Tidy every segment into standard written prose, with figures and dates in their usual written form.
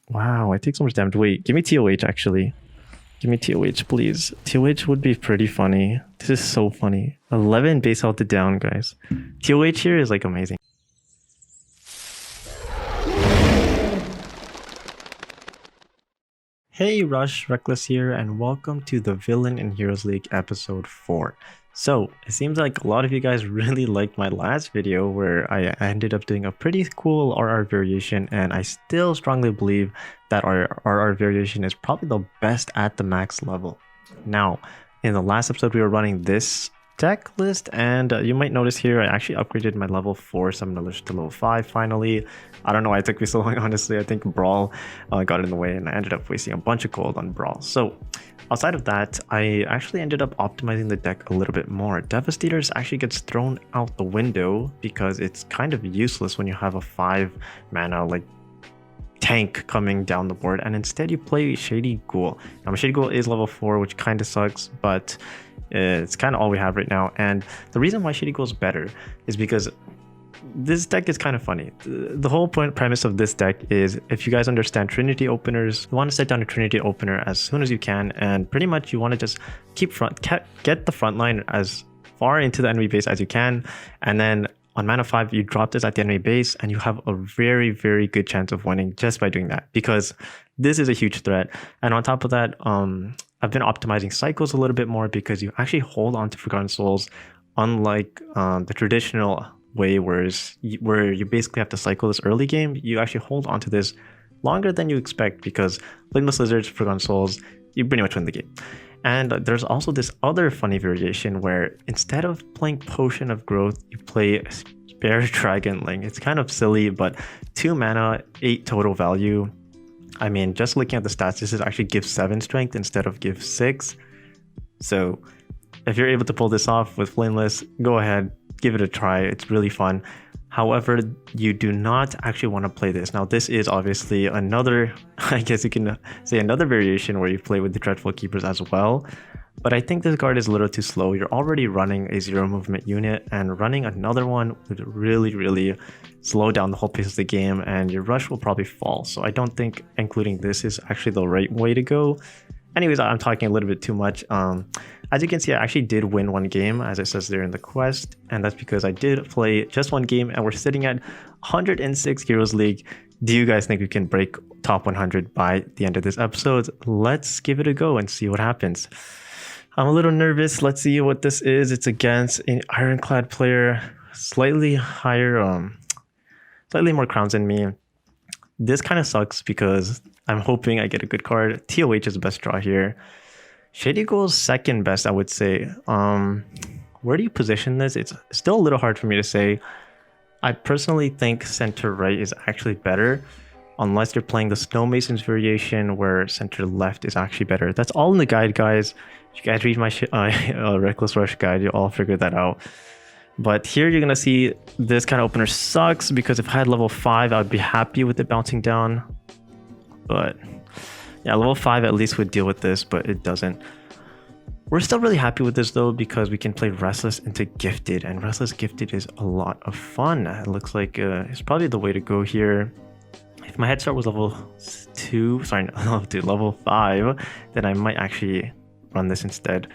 Wow, I take so much damage. Wait, give me TOH actually. Give me TOH, please. TOH would be pretty funny. This is so funny. 11 base health to down, guys. TOH here is like amazing. Hey, Rush Reckless here, and welcome to the Villain in Heroes League episode 4. So, it seems like a lot of you guys really liked my last video where I ended up doing a pretty cool RR variation, and I still strongly believe that our RR variation is probably the best at the max level. Now, in the last episode we were running this deck list, and you might notice here I actually upgraded my level 4 Summoner to level 5 finally. I don't know why it took me so long, honestly. I think Brawl got in the way and I ended up wasting a bunch of gold on Brawl. So outside of that, I actually ended up optimizing the deck a little bit more. Devastators actually gets thrown out the window because it's kind of useless when you have a 5 mana like tank coming down the board, and instead you play Shady Ghoul. Now Shady Ghoul is level 4, which kind of sucks, but it's kind of all we have right now. And the reason why Shady Ghoul is better is because this deck is kind of funny. The whole premise of this deck is, if you guys understand Trinity openers, you want to set down a Trinity opener as soon as you can, and pretty much you want to just get the front line as far into the enemy base as you can, and then on mana 5 you drop this at the enemy base and you have a very, very good chance of winning just by doing that, because this is a huge threat. And on top of that, I've been optimizing cycles a little bit more because you actually hold on to Forgotten Souls, unlike the traditional way where you basically have to cycle this early game. You actually hold on to this longer than you expect because Flameless Lizards, Forgotten Souls, you pretty much win the game. And there's also this other funny variation where instead of playing Potion of Growth, you play Spare Dragonling. It's kind of silly, but 2 mana, 8 total value. I mean, just looking at the stats, this is actually give 7 strength instead of give 6. So if you're able to pull this off with Flameless, go ahead, give it a try. It's really fun. However, you do not actually want to play this. Now, this is obviously another, I guess you can say another variation where you play with the Dreadful Keepers as well. But I think this card is a little too slow. You're already running a 0 movement unit, and running another one would really, really slow down the whole pace of the game, and your rush will probably fall. So I don't think including this is actually the right way to go. Anyways, I'm talking a little bit too much. As you can see, I actually did win one game, as it says there in the quest, and that's because I did play just one game, and we're sitting at 106 Heroes League. Do you guys think we can break top 100 by the end of this episode? Let's give it a go and see what happens. I'm a little nervous. Let's see what this is. It's against an Ironclad player, slightly higher, slightly more crowns than me. This kind of sucks because I'm hoping I get a good card. TOH is the best draw here. Shady Ghoul is second best, I would say. Where do you position this? It's still a little hard for me to say. I personally think center right is actually better, unless you're playing the Snowmasons variation where center left is actually better. That's all in the guide, guys. If you guys read my Reckless Rush guide, you'll all figure that out. But here you're going to see this kind of opener sucks, because if I had level 5, I would be happy with it bouncing down. But yeah, level 5 at least would deal with this, but it doesn't. We're still really happy with this though, because we can play Restless into Gifted, and Restless Gifted is a lot of fun. It looks like it's probably the way to go here. If my head start was level 2, sorry, not level 2, level 5, then I might actually run this instead.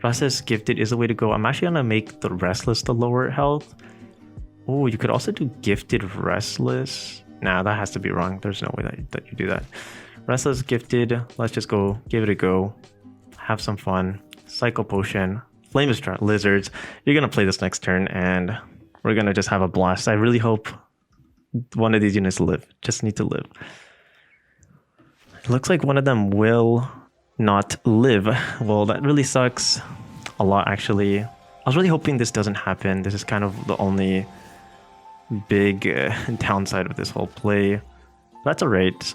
Restless Gifted is the way to go. I'm actually gonna make the Restless the lower health. Oh, you could also do Gifted Restless. Nah, that has to be wrong. There's no way that you do that. Restless Gifted, let's just go give it a go. Have some fun. Cycle Potion, Flameless Lizards. You're gonna play this next turn and we're gonna just have a blast. I really hope one of these units live. Just need to live. It looks like one of them will not live. Well, that really sucks a lot, actually. I was really hoping this doesn't happen. This is kind of the only big downside of this whole play. That's alright.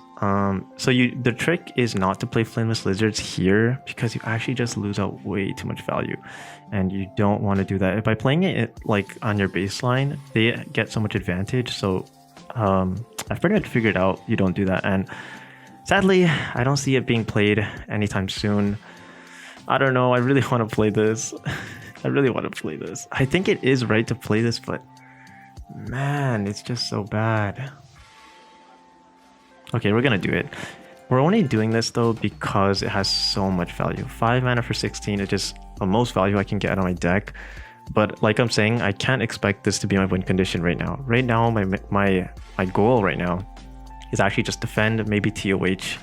So the trick is not to play Flameless Lizards here, because you actually just lose out way too much value, and you don't want to do that. By playing it like on your baseline, they get so much advantage. So I've pretty much figured out you don't do that, and sadly I don't see it being played anytime soon. I don't know, I really want to play this. I really want to play this. I think it is right to play this, but man, it's just so bad. Okay, we're gonna do it. We're only doing this though because it has so much value. 5 mana for 16 is just the most value I can get out of my deck. But like I'm saying, I can't expect this to be my win condition right now. Right now, my goal right now is actually just defend, maybe TOH,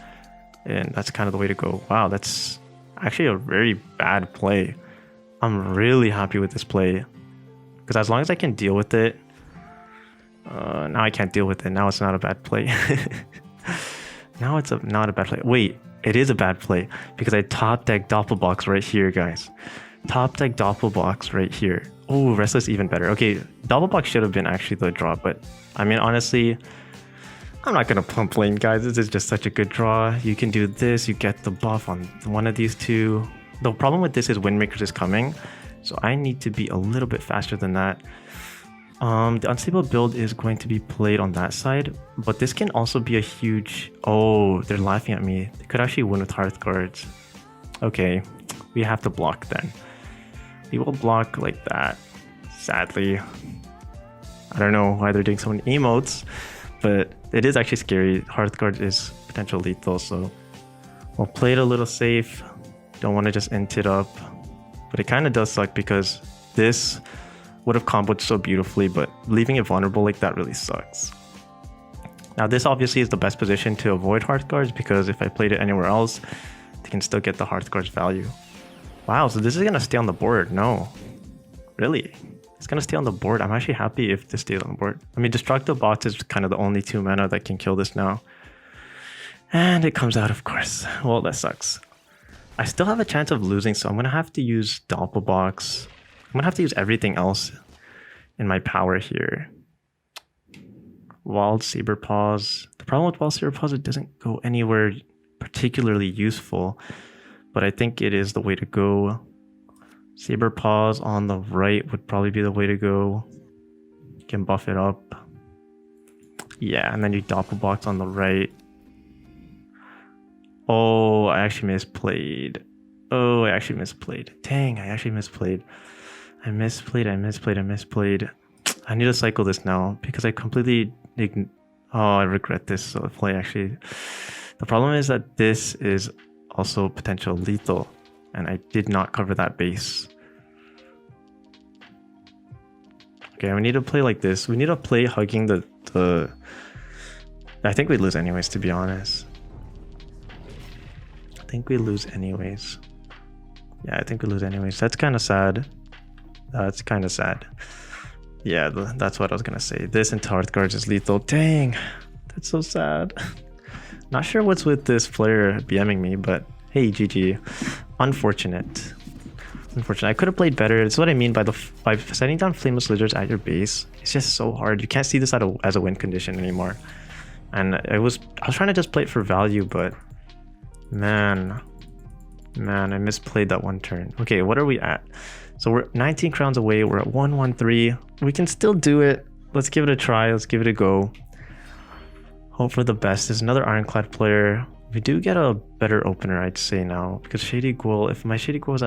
and that's kind of the way to go. Wow, that's actually a very bad play. I'm really happy with this play because as long as I can deal with it, now I can't deal with it. Now it's not a bad play. Now it's not a bad play. Wait, it is a bad play because I top deck Doppelbox right here, guys. Top deck Doppelbox right here. Oh, Restless even better. Okay, Doppelbox should have been actually the draw, but I mean, honestly, I'm not gonna pump lane, guys. This is just such a good draw. You can do this, you get the buff on one of these two. The problem with this is Windmakers is coming, so I need to be a little bit faster than that. The unstable build is going to be played on that side, but this can also be a huge... Oh, they're laughing at me. They could actually win with Hearthguards. Okay, we have to block then. We will block like that, sadly. I don't know why they're doing so many emotes, but it is actually scary. Hearthguard is potential lethal, so we'll play it a little safe. Don't want to just int it up, but it kind of does suck because this would have comboed so beautifully, but leaving it vulnerable like that really sucks. Now this obviously is the best position to avoid Hearthguards because if I played it anywhere else, they can still get the Hearthguards value. Wow, so this is gonna stay on the board. No, really, it's gonna stay on the board. I'm actually happy if this stays on the board. I mean, Destructive Bots is kind of the only 2 mana that can kill this now. And it comes out, of course. Well, that sucks. I still have a chance of losing, so I'm gonna have to use Doppelbox. I'm gonna have to use everything else in my power here. Wild Saber Paws. The problem with Wild Saber Paws, it doesn't go anywhere particularly useful, but I think it is the way to go. Saber Paws on the right would probably be the way to go. You can buff it up. Yeah, and then you Doppelbox on the right. Oh, I actually misplayed. Oh, I actually misplayed. Dang, I actually misplayed. I misplayed. I need to cycle this now because I completely... Oh, I regret this play actually. The problem is that this is also potential lethal, and I did not cover that base. Okay, we need to play like this. We need to play hugging the... I think we lose anyways, to be honest. I think we lose anyways. Yeah, I think we lose anyways. That's kind of sad. That's kind of sad. Yeah, that's what I was gonna say. This into Hearthguards is lethal. Dang, that's so sad. Not sure what's with this player BMing me, but hey, GG. Unfortunate. Unfortunate. I could have played better. That's what I mean by setting down Flameless Lizards at your base. It's just so hard. You can't see this as a win condition anymore. And I was trying to just play it for value, but man, I misplayed that one turn. Okay, what are we at? So we're 19 crowns away. We're at 113. We can still do it. Let's give it a try. Let's give it a go. Hope for the best. There's another Ironclad player. We do get a better opener, I'd say now, because Shady Ghoul, if my Shady Ghoul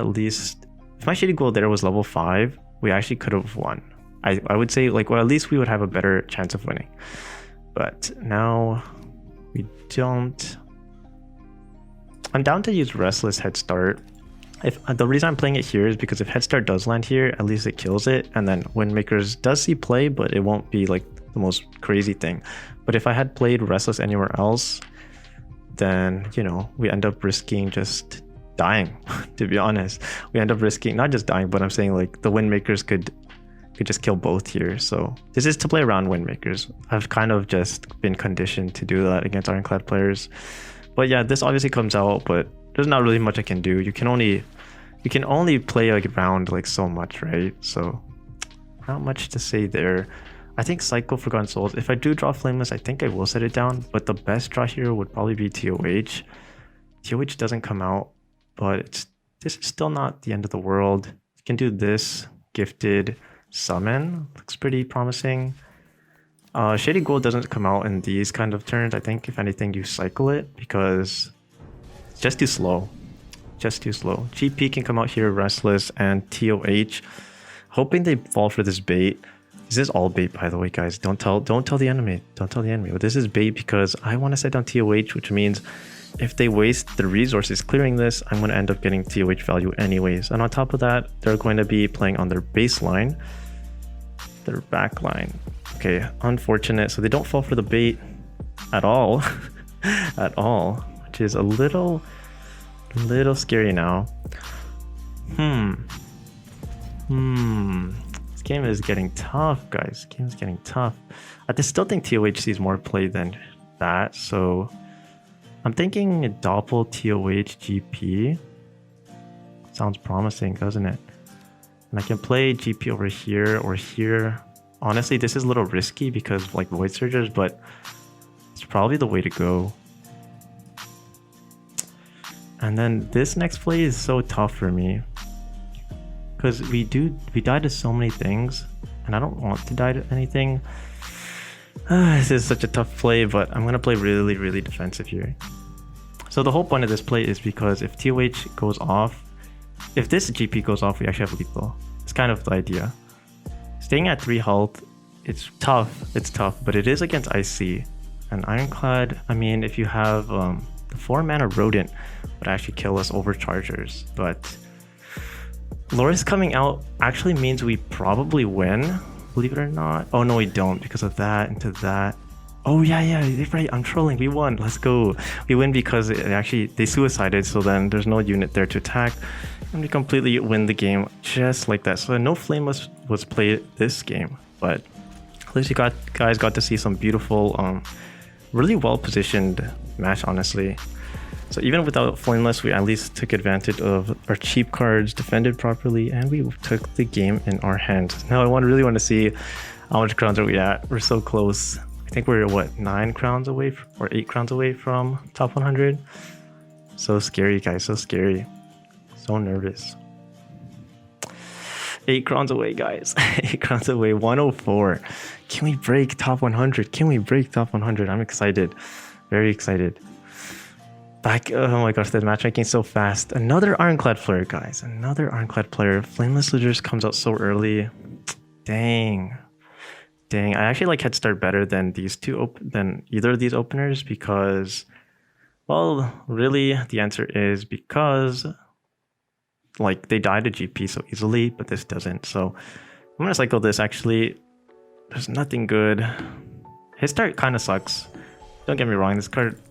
there was level 5, we actually could have won. I would say, like, well, at least we would have a better chance of winning. But now we don't. I'm down to use Restless Head Start. If the reason I'm playing it here is because if Head Start does land here, at least it kills it, and then Windmakers does see play, but it won't be like the most crazy thing. But if I had played Restless anywhere else, then, you know, we end up risking just dying. To be honest, we end up risking not just dying, but I'm saying like the Windmakers could just kill both here. So this is to play around Windmakers. I've kind of just been conditioned to do that against Ironclad players. But yeah, this obviously comes out, but there's not really much I can do. You can only play like around like so much, right? So not much to say there. I think Cycle Forgotten Souls. If I do draw Flameless, I think I will set it down. But the best draw here would probably be TOH. TOH doesn't come out, but this is still not the end of the world. You can do this. Gifted Summon. Looks pretty promising. Shady Ghoul doesn't come out in these kind of turns. I think if anything you cycle it because it's just too slow. Just too slow. GP can come out here, Restless and TOH. Hoping they fall for this bait. This is all bait, by the way, guys. Don't tell the enemy. Don't tell the enemy. But this is bait because I want to set down TOH, which means if they waste the resources clearing this, I'm going to end up getting TOH value anyways. And on top of that, they're going to be playing on their baseline, their back line. Okay, unfortunate. So they don't fall for the bait at all, at all, which is a little scary now. This game is getting tough, guys. This game is getting tough. I still think TOH sees more play than that, so I'm thinking a doppel TOH GP. Sounds promising, doesn't it? And I can play GP over here or here. Honestly, this is a little risky because like Void Surgers, but it's probably the way to go. And then this next play is so tough for me because we die to so many things, and I don't want to die to anything. This is such a tough play, but I'm gonna play really defensive here. So the whole point of this play is because if TOH goes off, if this GP goes off, we actually have lethal. It's kind of the idea. Staying at 3 health, it's tough, but it is against IC. And Ironclad, I mean, if you have the 4-mana Rodent would actually kill us over Chargers, but Loris coming out actually means we probably win, believe it or not. Oh no, we don't because of that into that. Oh yeah, right, I'm trolling, we won, let's go. We win because they suicided, so then there's no unit there to attack, and we completely win the game just like that. So no Flameless was played this game, but at least you guys got to see some beautiful, really well positioned match, honestly. So even without Flameless, we at least took advantage of our cheap cards, defended properly, and we took the game in our hands. Now I really want to see how much crowns are we at. We're so close. I think we're what, 9 crowns away or 8 crowns away from top 100. So scary, guys, so scary. So nervous. 8 crowns away, guys. 8 crowns away, 104. Can we break top 100? Can we break top 100? I'm excited, very excited. Oh my gosh, the matchmaking so fast. Another Ironclad player, guys. Another Ironclad player. Flameless Losers comes out so early. Dang. I actually like head start better than these two than either of these openers because, well, really the answer is because like they die to GP so easily, but this doesn't. So I'm gonna cycle this. Actually, there's nothing good. Head start kind of sucks. Don't get me wrong. This card.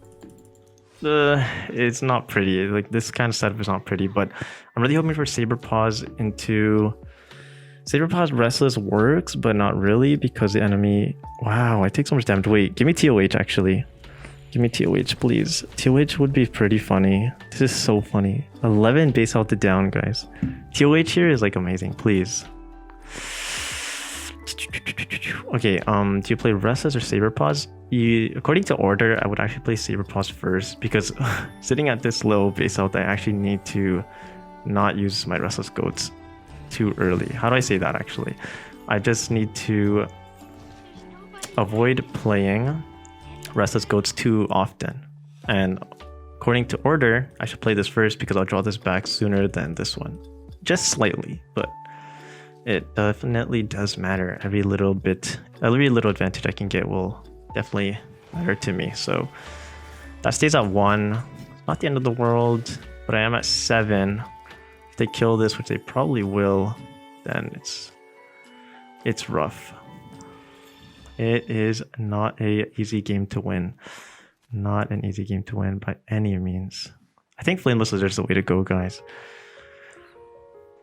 It's not pretty. Like this kind of setup is not pretty, but I'm really hoping for Saber Paws into Saber Paws. Restless works, but not really because the enemy. Wow, I take so much damage. Wait, give me TOH actually. Give me TOH, please. TOH would be pretty funny. This is so funny. 11 base health to down, guys. TOH here is like amazing. Please. Okay, do you play Restless or Saber Paws? According to order, I would actually play Saber Paws first because sitting at this low base health, I actually need to not use my Restless Goats too early. How do I say that actually? I just need to avoid playing Restless Goats too often. And according to order, I should play this first because I'll draw this back sooner than this one. Just slightly, but it definitely does matter. Every little advantage I can get will definitely matter to me. So that stays at 1. It's not the end of the world, but I am at 7. If they kill this, which they probably will, then it's rough. It is not an easy game to win. Not an easy game to win by any means. I think Flameless Lizards is the way to go, guys.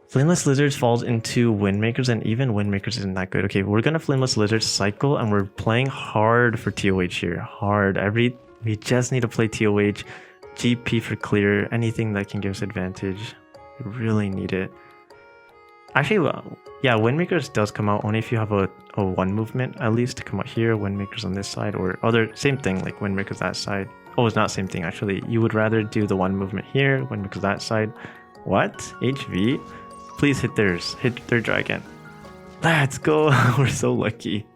Flameless Lizards falls into Windmakers, and even Windmakers isn't that good. Okay, we're gonna Flameless Lizards cycle, and we're playing hard for TOH here. Hard. We just need to play TOH. GP for clear. Anything that can give us advantage. We really need it. Actually, yeah, Windmakers does come out only if you have a 1 movement at least to come out here. Windmakers on this side, or other same thing like Windmakers that side. Oh, it's not same thing actually. You would rather do the 1 movement here, Windmakers that side. What? HV? Please hit theirs. Hit their dragon. Let's go. We're so lucky.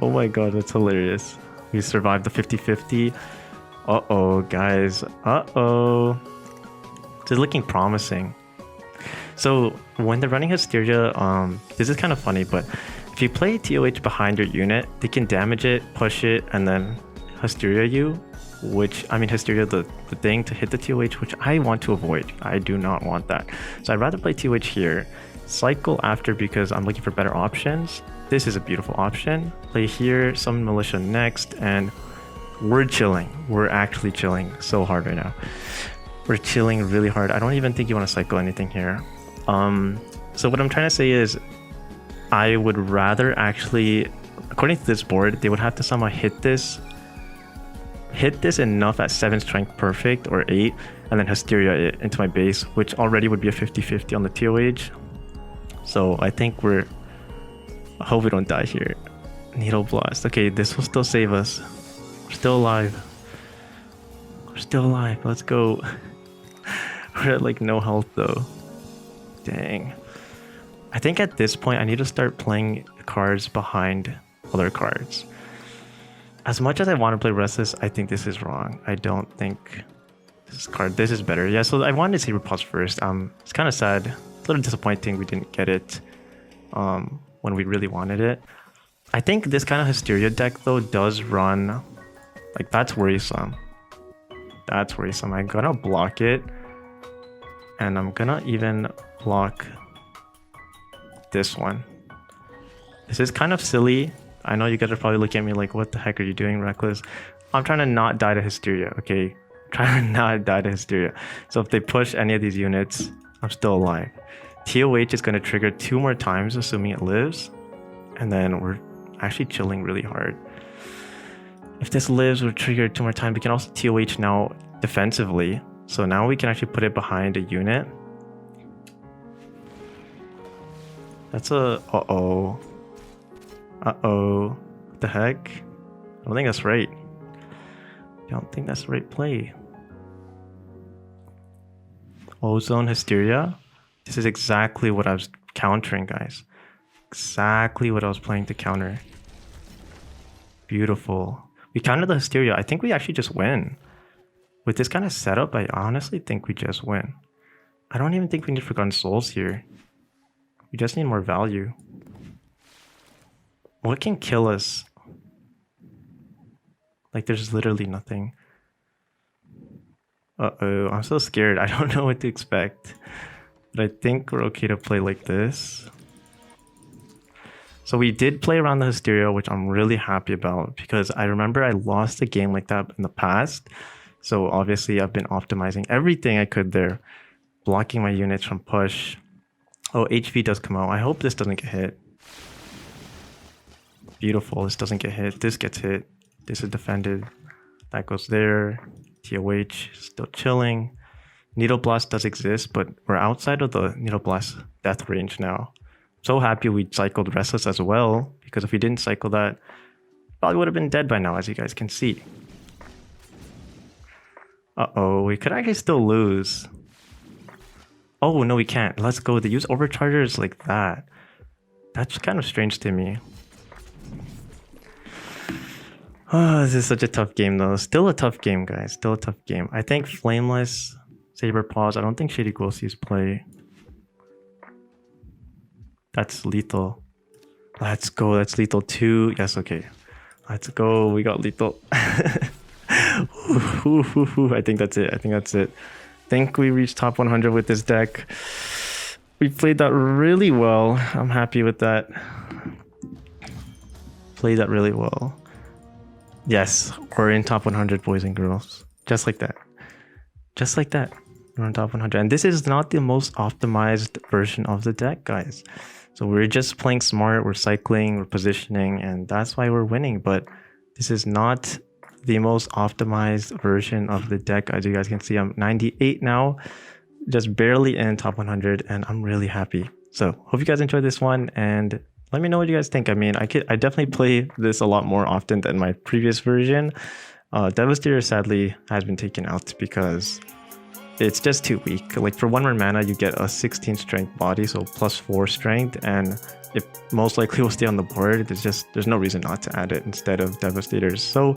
Oh my god, that's hilarious. We survived the 50-50. Uh-oh, guys. Uh-oh. This is looking promising. So when they're running Hysteria, this is kind of funny, but if you play TOH behind your unit, they can damage it, push it, and then Hysteria you, which, I mean, Hysteria the thing to hit the TOH, which I want to avoid. I do not want that. So I'd rather play TOH here, cycle after because I'm looking for better options. This is a beautiful option. Play here, summon Militia next, and we're chilling. We're actually chilling so hard right now. We're chilling really hard. I don't even think you want to cycle anything here. So what I'm trying to say is I would rather actually, according to this board, they would have to somehow hit this enough at 7 strength perfect or 8, and then Hysteria it into my base, which already would be a 50-50 on the TOH. So I think I hope we don't die here. Needle Blast. Okay, this will still save us. We're still alive. We're still alive. Let's go. We're at like no health though. Dang. I think at this point I need to start playing cards behind other cards. As much as I want to play Restless, I think this is wrong. I don't think this is better. Yeah, so I wanted to see Repulse first. It's kind of sad. It's a little disappointing we didn't get it when we really wanted it. I think this kind of Hysteria deck though does run, like that's worrisome. That's worrisome. I'm gonna block it, and I'm gonna even block this one. This is kind of silly. I know you guys are probably looking at me like, what the heck are you doing, Reckless? I'm trying to not die to Hysteria, okay? I'm trying to not die to Hysteria. So if they push any of these units, I'm still alive. TOH is going to trigger 2 more times, assuming it lives. And then we're actually chilling really hard. If this lives, we'll trigger 2 more times. We can also TOH now defensively. So now we can actually put it behind a unit. That's a... Uh-oh. Uh-oh. What the heck? I don't think that's right. I don't think that's the right play. Ozone Hysteria. This is exactly what I was countering, guys. Exactly what I was playing to counter. Beautiful. We countered the Hysteria. I think we actually just win. With this kind of setup, I honestly think we just win. I don't even think we need Forgotten Souls here. We just need more value. What can kill us? Like, there's literally nothing. Uh-oh, I'm so scared. I don't know what to expect. But I think we're okay to play like this. So we did play around the Hysteria, which I'm really happy about, because I remember I lost a game like that in the past. So obviously I've been optimizing everything I could there. Blocking my units from push. Oh, HV does come out. I hope this doesn't get hit. Beautiful, this doesn't get hit. This gets hit. This is defended. That goes there. TOH, still chilling. Needle Blast does exist, but we're outside of the Needle Blast death range now. So happy we cycled Restless as well, because if we didn't cycle that, probably would have been dead by now, as you guys can see. Uh-oh, we could actually still lose. Oh, no, we can't. Let's go. They use overchargers like that. That's kind of strange to me. Oh, this is such a tough game, though. Still a tough game, guys. Still a tough game. I think Flameless, Saber Paws. I don't think Shady Ghoul sees play. That's lethal. Let's go. That's lethal 2. Yes, okay. Let's go. We got lethal. I think that's it. I think that's it. I think we reached top 100 with this deck. We played that really well. I'm happy with that. Played that really well. Yes, we're in top 100, boys and girls. Just like that. Just like that. We're in top 100. And this is not the most optimized version of the deck, guys. So we're just playing smart. We're cycling, we're positioning, and that's why we're winning. But this is not the most optimized version of the deck. As you guys can see, I'm 98 now. Just barely in top 100, and I'm really happy. So hope you guys enjoyed this one, and let me know what you guys think. I mean, I definitely play this a lot more often than my previous version. Devastator sadly has been taken out because it's just too weak. Like for 1 more mana, you get a 16 strength body, so plus 4 strength, and it most likely will stay on the board. There's no reason not to add it instead of Devastators. So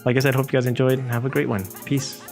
like I said, hope you guys enjoyed and have a great one. Peace.